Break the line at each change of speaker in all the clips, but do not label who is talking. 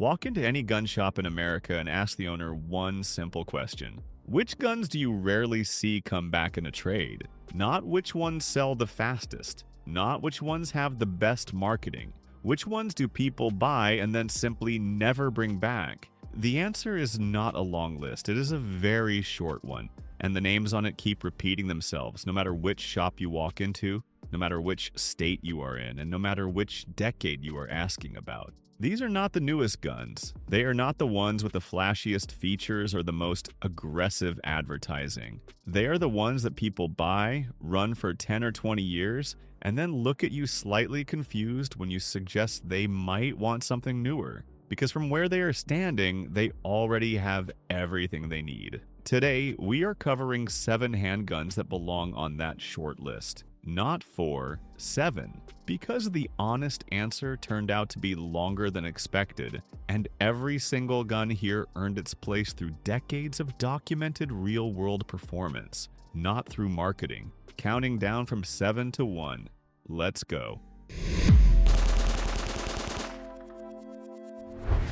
Walk into any gun shop in America and ask the owner one simple question. Which guns do you rarely see come back in a trade? Not which ones sell the fastest, not which ones have the best marketing. Which ones do people buy and then simply never bring back? The answer is not a long list, it is a very short one, and the names on it keep repeating themselves no matter which shop you walk into, no matter which state you are in, and no matter which decade you are asking about. These are not the newest guns. They are not the ones with the flashiest features or the most aggressive advertising. They are the ones that people buy, run for 10 or 20 years, and then look at you slightly confused when you suggest they might want something newer. Because from where they are standing, they already have everything they need. Today, we are covering 7 handguns that belong on that short list. Not 4, 7, because the honest answer turned out to be longer than expected, and every single gun here earned its place through decades of documented real-world performance, not through marketing. Counting down from 7 to 1. Let's go.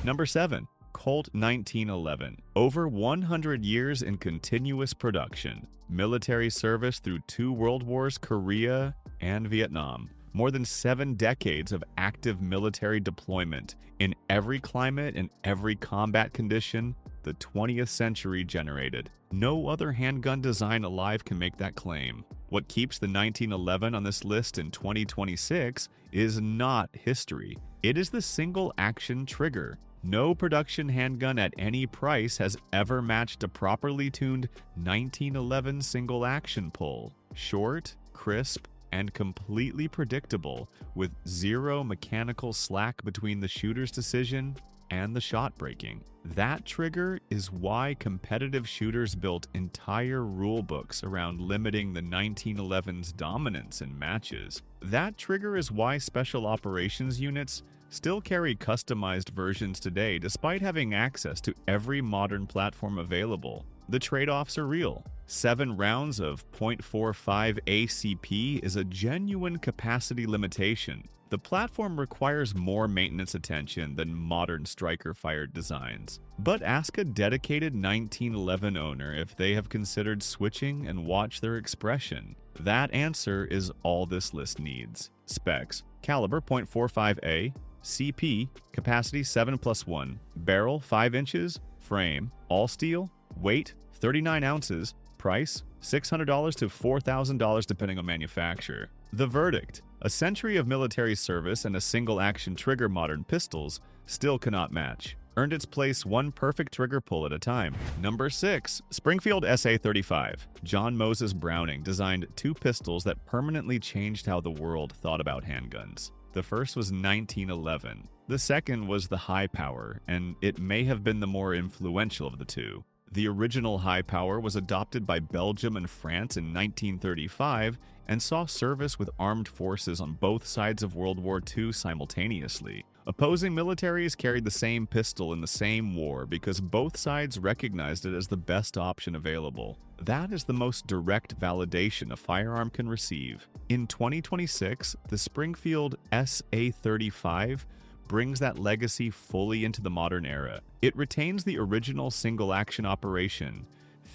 Number 7. Colt 1911. Over 100 years in continuous production. Military service through 2 world wars, Korea and Vietnam. More than 7 decades of active military deployment in every climate and every combat condition the 20th century generated. No other handgun design alive can make that claim. What keeps the 1911 on this list in 2026 is not history. It is the single-action trigger. No production handgun at any price has ever matched a properly tuned 1911 single-action pull. Short, crisp, and completely predictable, with zero mechanical slack between the shooter's decision and the shot breaking. That trigger is why competitive shooters built entire rulebooks around limiting the 1911's dominance in matches. That trigger is why special operations units still carry customized versions today despite having access to every modern platform available. The trade-offs are real. 7 rounds of .45 ACP is a genuine capacity limitation. The platform requires more maintenance attention than modern striker-fired designs. But ask a dedicated 1911 owner if they have considered switching and watch their expression. That answer is all this list needs. Specs: caliber .45A, CP, capacity 7+1, barrel 5 inches, frame, all steel, weight 39 ounces, price $600 to $4,000 depending on manufacturer. The verdict: a century of military service and a single-action trigger modern pistols still cannot match. Earned its place one perfect trigger pull at a time. Number 6. Springfield SA-35. John Moses Browning designed 2 pistols that permanently changed how the world thought about handguns. The first was 1911. The second was the high power, and it may have been the more influential of the two. The original high power was adopted by Belgium and France in 1935 and saw service with armed forces on both sides of World War II simultaneously. Opposing militaries carried the same pistol in the same war because both sides recognized it as the best option available. That is the most direct validation a firearm can receive. In 2026, the Springfield SA-35 brings that legacy fully into the modern era. It retains the original single-action operation,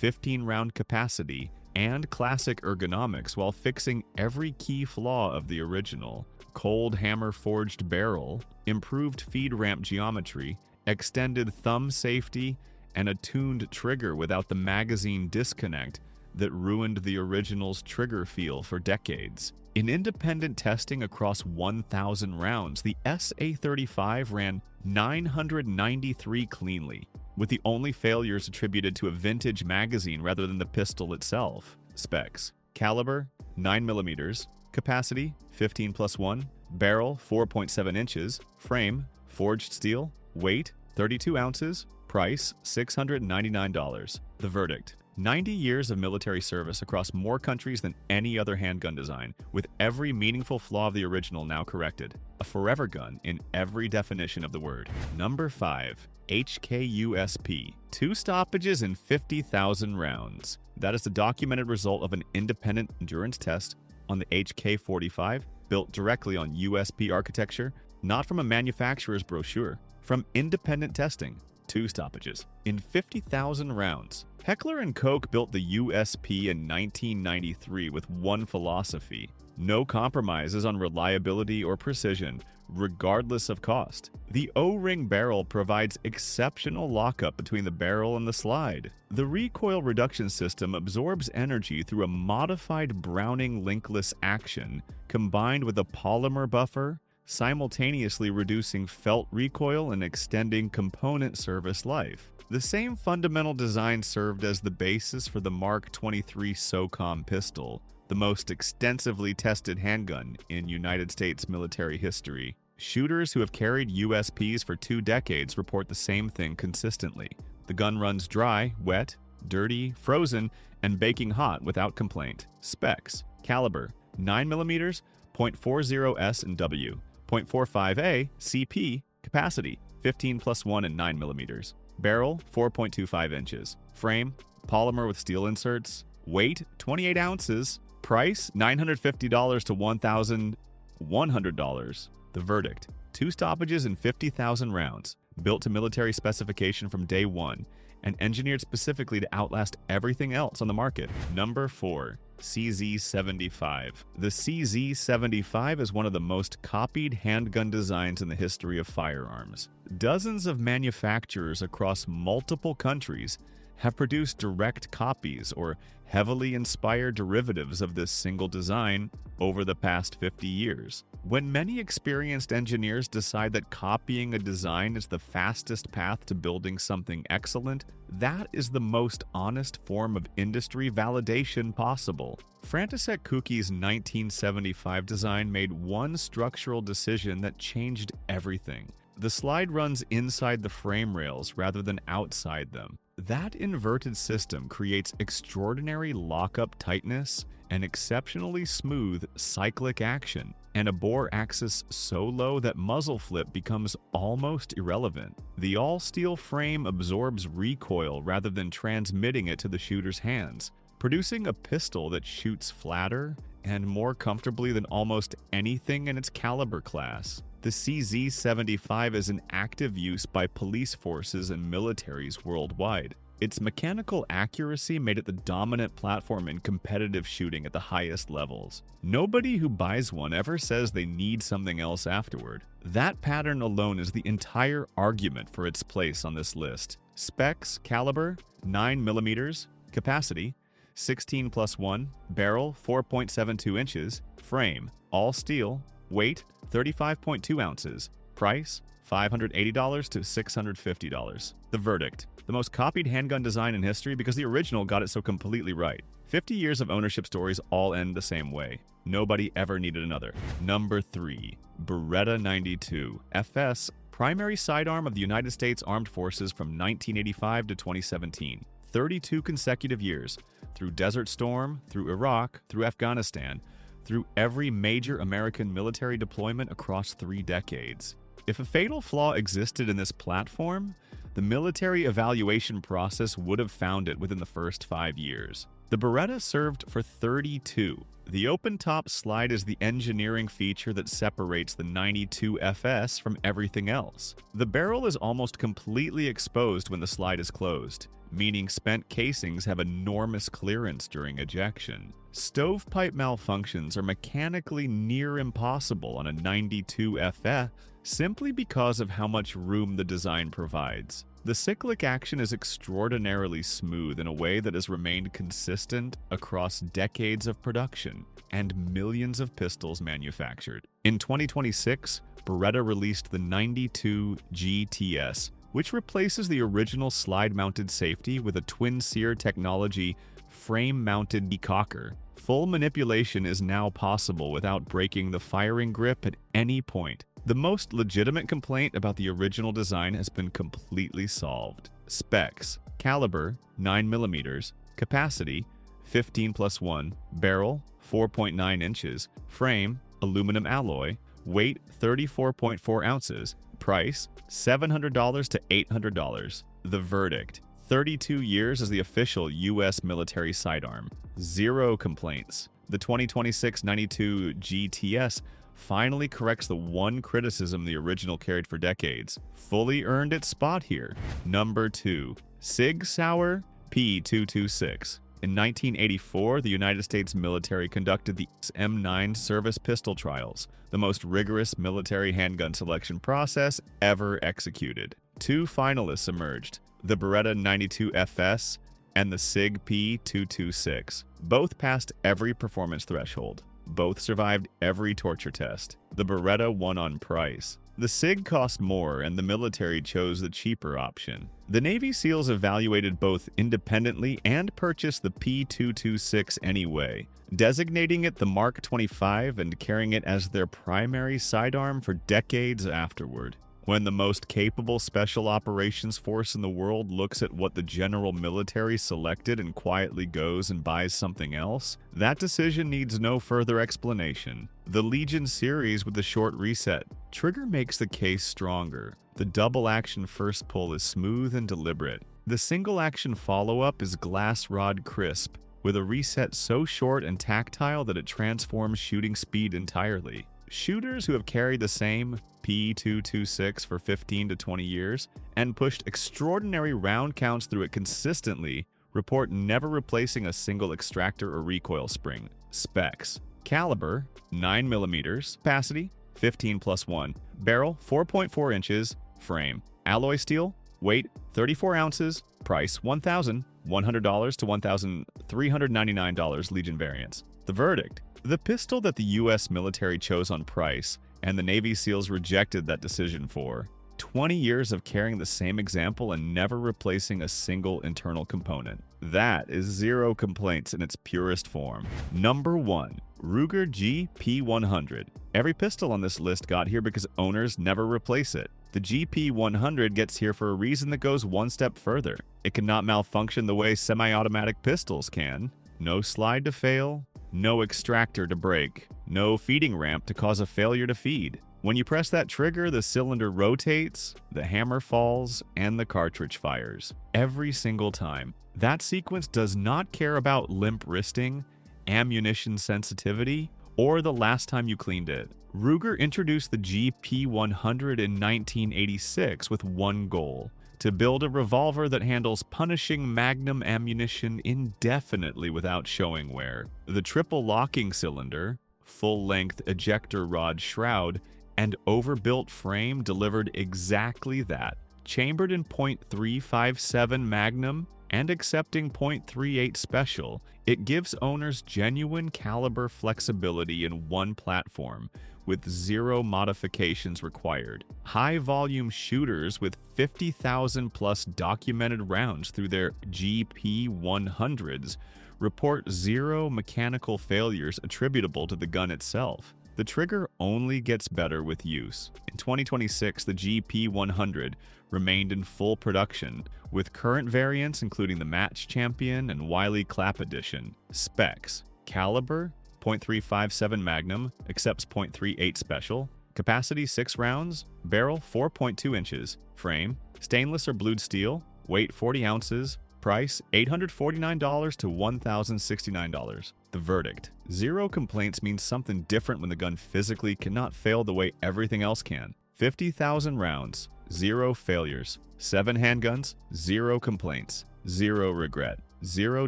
15-round capacity, and classic ergonomics while fixing every key flaw of the original. Cold hammer-forged barrel, improved feed ramp geometry, extended thumb safety, and a tuned trigger without the magazine disconnect that ruined the original's trigger feel for decades. In independent testing across 1,000 rounds, the SA-35 ran 993 cleanly, with the only failures attributed to a vintage magazine rather than the pistol itself. Specs: caliber 9mm, capacity 15+1, barrel 4.7 inches, frame forged steel, weight 32 ounces, price $699. The verdict: 90 years of military service across more countries than any other handgun design, with every meaningful flaw of the original now corrected. A forever gun in every definition of the word. Number 5. HKUSP. 2 stoppages in 50,000 rounds. That is the documented result of an independent endurance test on the HK-45, built directly on USP architecture, not from a manufacturer's brochure. from independent testing. 2 stoppages in 50,000 rounds. Heckler & Koch built the USP in 1993 with one philosophy: no compromises on reliability or precision, regardless of cost. The O-ring barrel provides exceptional lockup between the barrel and the slide. The recoil reduction system absorbs energy through a modified Browning linkless action combined with a polymer buffer, simultaneously reducing felt recoil and extending component service life. The same fundamental design served as the basis for the Mark 23 SOCOM pistol, the most extensively tested handgun in United States military history. Shooters who have carried USPs for 2 decades report the same thing consistently. The gun runs dry, wet, dirty, frozen, and baking hot without complaint. Specs: caliber 9mm, .40 S and W, .45A CP, capacity 15+1 and 9mm. Barrel 4.25 inches. Frame polymer with steel inserts. Weight 28 ounces. Price $950 to $1,100. The verdict: 2 stoppages and 50,000 rounds. Built to military specification from day one and engineered specifically to outlast everything else on the market. Number 4. CZ-75. The CZ-75 is one of the most copied handgun designs in the history of firearms. Dozens of manufacturers across multiple countries have produced direct copies or heavily inspired derivatives of this single design over the past 50 years. When many experienced engineers decide that copying a design is the fastest path to building something excellent, that is the most honest form of industry validation possible. František Kuki's 1975 design made one structural decision that changed everything. The slide runs inside the frame rails rather than outside them. That inverted system creates extraordinary lockup tightness and exceptionally smooth cyclic action, and a bore axis so low that muzzle flip becomes almost irrelevant. The all-steel frame absorbs recoil rather than transmitting it to the shooter's hands, producing a pistol that shoots flatter and more comfortably than almost anything in its caliber class. The CZ-75 is in active use by police forces and militaries worldwide. Its mechanical accuracy made it the dominant platform in competitive shooting at the highest levels. Nobody who buys one ever says they need something else afterward. That pattern alone is the entire argument for its place on this list. Specs: caliber 9mm, capacity 16+1, barrel 4.72 inches, frame all steel, weight 35.2 ounces, price $580 to $650. The verdict: the most copied handgun design in history because the original got it so completely right. 50 years of ownership stories all end the same way. Nobody ever needed another. Number 3. Beretta 92 FS, primary sidearm of the United States Armed Forces from 1985 to 2017. 32 consecutive years, through Desert Storm, through Iraq, through Afghanistan, through every major American military deployment across 3 decades. If a fatal flaw existed in this platform, the military evaluation process would have found it within the first 5 years. The Beretta served for 32. The open-top slide is the engineering feature that separates the 92 FS from everything else. The barrel is almost completely exposed when the slide is closed, meaning spent casings have enormous clearance during ejection. Stovepipe malfunctions are mechanically near impossible on a 92 FS simply because of how much room the design provides. The cyclic action is extraordinarily smooth in a way that has remained consistent across decades of production and millions of pistols manufactured. In 2026, Beretta released the 92 GTS, which replaces the original slide-mounted safety with a twin-sear technology frame-mounted decocker. Full manipulation is now possible without breaking the firing grip at any point. The most legitimate complaint about the original design has been completely solved. Specs: caliber 9mm, capacity 15+1, barrel 4.9 inches, frame aluminum alloy, weight 34.4 ounces, price $700 to $800. The verdict: 32 years as the official U.S. military sidearm. 0 complaints. The 2026 92 GTS finally corrects the one criticism the original carried for decades. Fully earned its spot here. Number 2. SIG Sauer P226. In 1984, the United States military conducted the M9 service pistol trials, the most rigorous military handgun selection process ever executed. 2 finalists emerged, the Beretta 92 FS and the SIG P226. Both passed every performance threshold. Both survived every torture test. The Beretta won on price. The SIG cost more, and the military chose the cheaper option. The Navy SEALs evaluated both independently and purchased the P226 anyway, designating it the Mark 25 and carrying it as their primary sidearm for decades afterward. When the most capable special operations force in the world looks at what the general military selected and quietly goes and buys something else, that decision needs no further explanation. The Legion series with the short reset trigger makes the case stronger. The double-action first pull is smooth and deliberate. The single-action follow-up is glass rod crisp, with a reset so short and tactile that it transforms shooting speed entirely. Shooters who have carried the same P226 for 15 to 20 years and pushed extraordinary round counts through it consistently report never replacing a single extractor or recoil spring. Specs: caliber 9mm, capacity 15+1, barrel 4.4 inches, frame alloy steel, weight 34 ounces, price $1,100 to $1,399 Legion variants. The verdict: the pistol that the U.S. military chose on price and the Navy SEALs rejected that decision for. 20 years of carrying the same example and never replacing a single internal component. That is zero complaints in its purest form. Number 1. Ruger GP100. Every pistol on this list got here because owners never replace it. The GP100 gets here for a reason that goes one step further. It cannot malfunction the way semi-automatic pistols can. No slide to fail, no extractor to break, no feeding ramp to cause a failure to feed. When you press that trigger, the cylinder rotates, the hammer falls, and the cartridge fires. Every single time. That sequence does not care about limp wristing, ammunition sensitivity, or the last time you cleaned it. Ruger introduced the GP100 in 1986 with one goal: to build a revolver that handles punishing magnum ammunition indefinitely without showing wear. The triple locking cylinder, full-length ejector rod shroud, and overbuilt frame delivered exactly that. Chambered in .357 Magnum and accepting .38 Special, it gives owners genuine caliber flexibility in one platform, with zero modifications required. High-volume shooters with 50,000 plus documented rounds through their GP100s report zero mechanical failures attributable to the gun itself. The trigger only gets better with use. In 2026, the GP100 remained in full production, with current variants including the Match Champion and Wiley Clap Edition. Specs: caliber .357 Magnum, accepts .38 Special, capacity 6 rounds, barrel 4.2 inches, frame stainless or blued steel, weight 40 ounces, price $849 to $1,069. The verdict: zero complaints means something different when the gun physically cannot fail the way everything else can. 50,000 rounds, zero failures, 7 handguns, zero complaints, zero regret, zero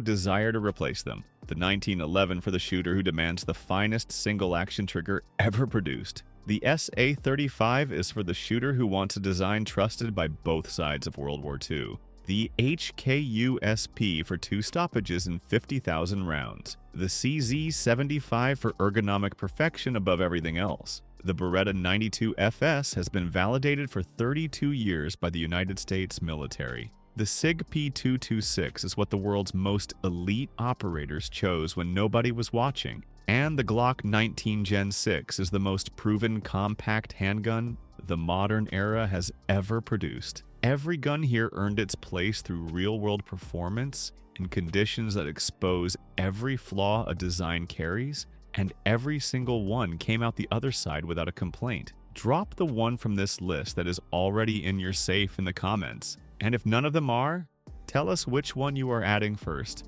desire to replace them. The 1911 for the shooter who demands the finest single-action trigger ever produced. The SA-35 is for the shooter who wants a design trusted by both sides of World War II. The HKU-SP for 2 stoppages and 50,000 rounds. The CZ-75 for ergonomic perfection above everything else. The Beretta 92 FS has been validated for 32 years by the United States military. The SIG P226 is what the world's most elite operators chose when nobody was watching. And the Glock 19 Gen 6 is the most proven compact handgun the modern era has ever produced. Every gun here earned its place through real-world performance in conditions that expose every flaw a design carries, and every single one came out the other side without a complaint. Drop the one from this list that is already in your safe in the comments. And if none of them are, tell us which one you are adding first.